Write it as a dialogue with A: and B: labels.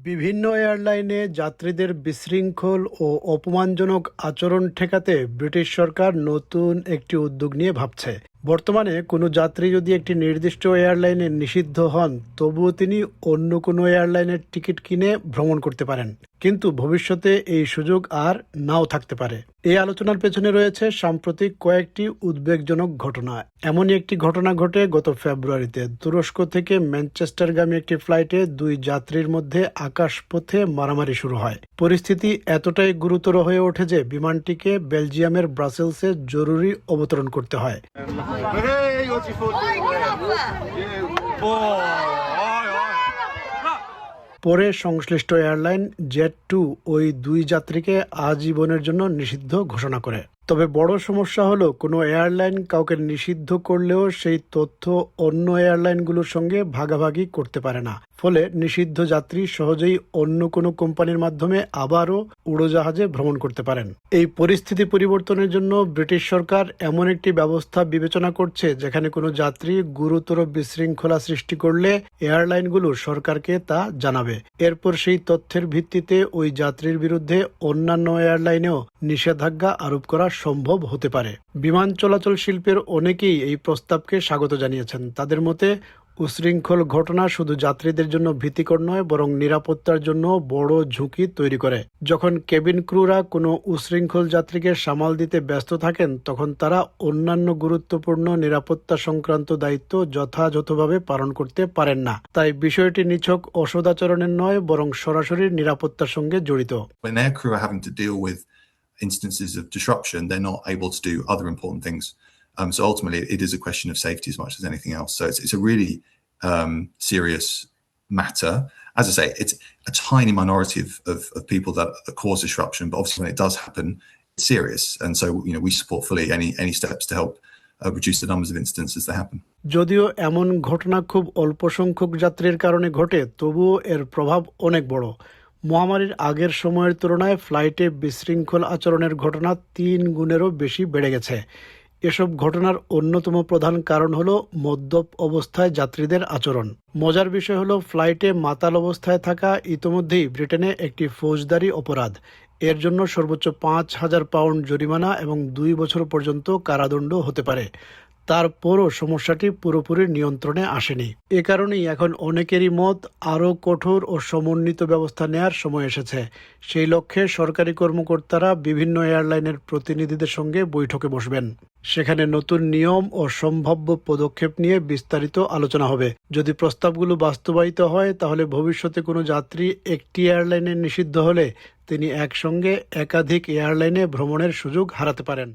A: বিভিন্ন এয়ারলাইনে যাত্রীদের বিশৃঙ্খল ও অপমানজনক আচরণ ঠেকাতে ব্রিটিশ সরকার নতুন একটি উদ্যোগ নিয়ে ভাবছে। বর্তমানে কোনো যাত্রী যদি একটি নির্দিষ্ট এয়ারলাইনে নিষিদ্ধ হন, তবুও তিনি অন্য কোনো এয়ারলাইনের টিকিট কিনে ভ্রমণ করতে পারেন। কিন্তু ভবিষ্যতে এই সুযোগ আর নাও থাকতে পারে। এই আলোচনার পেছনে রয়েছে সাম্প্রতিক কয়েকটি উদ্বেগজনক ঘটনা। এমনই একটি ঘটনা ঘটে গত ফেব্রুয়ারিতে। তুরস্ক থেকে ম্যানচেস্টারগামী একটি ফ্লাইটে দুই যাত্রীর মধ্যে আকাশপথে মারামারি শুরু হয়। পরিস্থিতি এতটাই গুরুতর হয়ে ওঠে যে বিমানটিকে বেলজিয়ামের ব্রাসেলসে জরুরি অবতরণ করতে হয়। পরে সংশ্লিষ্ট এয়ারলাইন জেট2 ওই দুই যাত্রীকে আজীবনের জন্য নিষিদ্ধ ঘোষণা করে। তবে বড় সমস্যা হলো, কোনো এয়ারলাইন কাউকে নিষিদ্ধ করলেও সেই তথ্য অন্য এয়ারলাইনগুলোর সঙ্গে ভাগাভাগি করতে পারে না। ফলে নিষিদ্ধ যাত্রী সহজেই অন্য কোনো কোম্পানির মাধ্যমে আবারও উড়োজাহাজে ভ্রমণ করতে পারেন। এই পরিস্থিতি পরিবর্তনের জন্য ব্রিটিশ সরকার এমন একটি ব্যবস্থা বিবেচনা করছে, যেখানে কোনো যাত্রী গুরুতর বিশৃঙ্খলা সৃষ্টি করলে এয়ারলাইনগুলো সরকারকে তা জানাবে। এরপর সেই তথ্যের ভিত্তিতে ওই যাত্রীর বিরুদ্ধে অন্যান্য এয়ারলাইনেও নিষেধাজ্ঞা আরোপ করা সম্ভব হতে পারে। বিমান চলাচল শিল্পের অনেকেই এই প্রস্তাবকে স্বাগত জানিয়েছেন। তাদের মতে, উশৃঙ্খল ঘটনা শুধু যাত্রীদের জন্য ভীতিকর নয়, বরং নিরাপত্তার জন্য বড় ঝুঁকি তৈরি করে। যখন কেবিন ক্রুরা কোনো উশৃঙ্খল যাত্রীকে সামাল দিতে ব্যস্ত থাকেন, তখন তারা অন্যান্য গুরুত্বপূর্ণ নিরাপত্তা সংক্রান্ত দায়িত্ব যথাযথভাবে পালন করতে পারেন না। তাই বিষয়টি নিছক অসদাচরণের নয়, বরং সরাসরি নিরাপত্তার সঙ্গে জড়িত।
B: When their crew are having to deal with instances of disruption, they're not able to do other important things. So ultimately, it is a question of safety as much as anything else. So it's a really serious matter. As I say, it's a tiny minority of people that cause disruption, but obviously when it does happen, it's serious. And so, we support fully any steps to help reduce the numbers of incidents as they happen.
A: যদিও এমন ঘটনা খুব অল্প সংখ্যক যাত্রীর কারণে ঘটে, তবুও এর প্রভাব অনেক বড়। মহামারীর আগের সময়ের তুলনায় ফ্লাইটে বিশৃঙ্খল আচরণের ঘটনা 3 গুণেরও বেশি বেড়ে গেছে। এসব ঘটনার অন্যতম প্রধান কারণ হলো মদ্যপ অবস্থায় যাত্রীদের আচরণ। মজার বিষয় হলো, ফ্লাইটে মাতাল অবস্থায় থাকা ইতোমধ্যেই ব্রিটেনে একটি ফৌজদারি অপরাধ। এর জন্য সর্বোচ্চ 5,000 পাউন্ড জরিমানা এবং 2 বছর পর্যন্ত কারাদণ্ড হতে পারে। তারপরও সমস্যাটি পুরোপুরি নিয়ন্ত্রণে আসেনি। এ কারণেই এখন অনেকেরই মত, আরও কঠোর ও সমন্বিত ব্যবস্থা নেওয়ার সময় এসেছে। সেই লক্ষ্যে সরকারি কর্মকর্তারা বিভিন্ন এয়ারলাইনের প্রতিনিধিদের সঙ্গে বৈঠকে বসবেন। সেখানে নতুন নিয়ম ও সম্ভাব্য পদক্ষেপ নিয়ে বিস্তারিত আলোচনা হবে। যদি প্রস্তাবগুলো বাস্তবায়িত হয়, তাহলে ভবিষ্যতে কোনো যাত্রী একটি এয়ারলাইনে নিষিদ্ধ হলে তিনি একসঙ্গে একাধিক এয়ারলাইনে ভ্রমণের সুযোগ হারাতে পারেন।